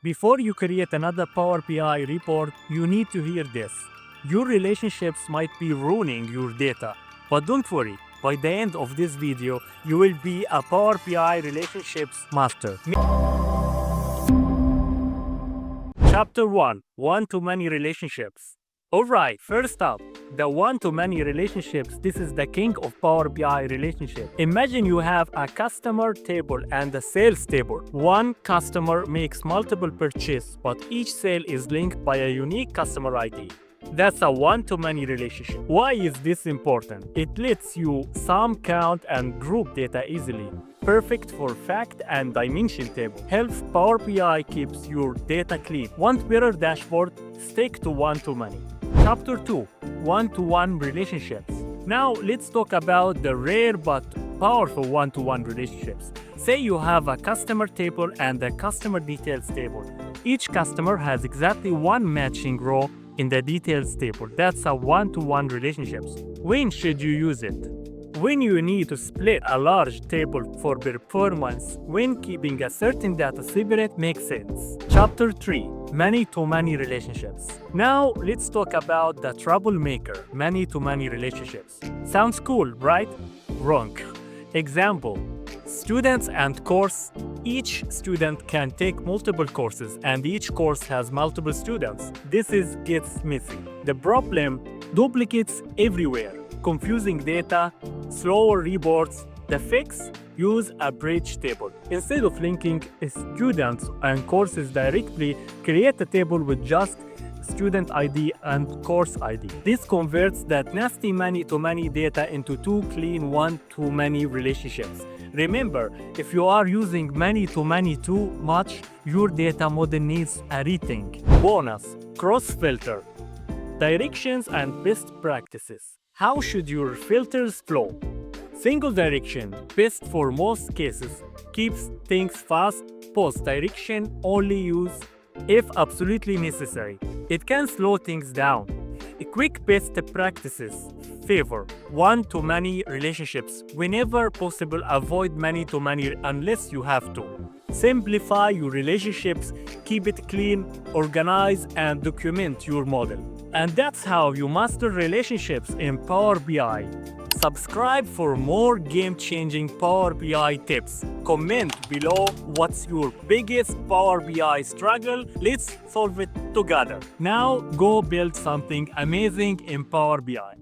Before you create another Power BI report, you need to hear this. Your relationships might be ruining your data, but don't worry. By the end of this video, you will be a Power BI relationships master. Chapter 1: One-to-Many Relationships. Alright, first up, the one-to-many relationships. This is the king of Power BI relationship. Imagine you have a customer table and a sales table. One customer makes multiple purchases, but each sale is linked by a unique customer ID. That's a one-to-many relationship. Why is this important? It lets you sum, count, and group data easily. Perfect for fact and dimension table. Helps Power BI keeps your data clean. Want better dashboard? Stick to one-to-many. Chapter 2: One-to-one relationships. Now let's talk about the rare but powerful one-to-one relationships. Say you have a customer table and a customer details table. Each customer has exactly one matching row in the details table. That's a one-to-one relationships. When should you use it? When you need to split a large table for performance, when keeping a certain data separate makes sense. Chapter 3: Many-to-many relationships. Now let's talk about the troublemaker, many-to-many relationships. Sounds cool, right? Wrong. Example: students and course. Each student can take multiple courses and each course has multiple students. This gets messy. The problem: duplicates everywhere, confusing data, slower reports. The fix: use a bridge table. Instead of linking students and courses directly, create a table with just student ID and course ID. This converts that nasty many-to-many data into two clean one-to-many relationships. Remember, if you are using many-to-many too much, your data model needs a rethink. Bonus: cross-filter. Directions and best practices. How should your filters flow? Single direction, best for most cases, keeps things fast. Post direction, only use if absolutely necessary. It can slow things down. A quick best practices. Favor one-to-many relationships. Whenever possible, avoid many-to-many unless you have to. Simplify your relationships, keep it clean, organize, and document your model. And that's how you master relationships in Power BI. Subscribe for more game-changing Power BI tips. Comment below what's your biggest Power BI struggle. Let's solve it together. Now go build something amazing in Power BI.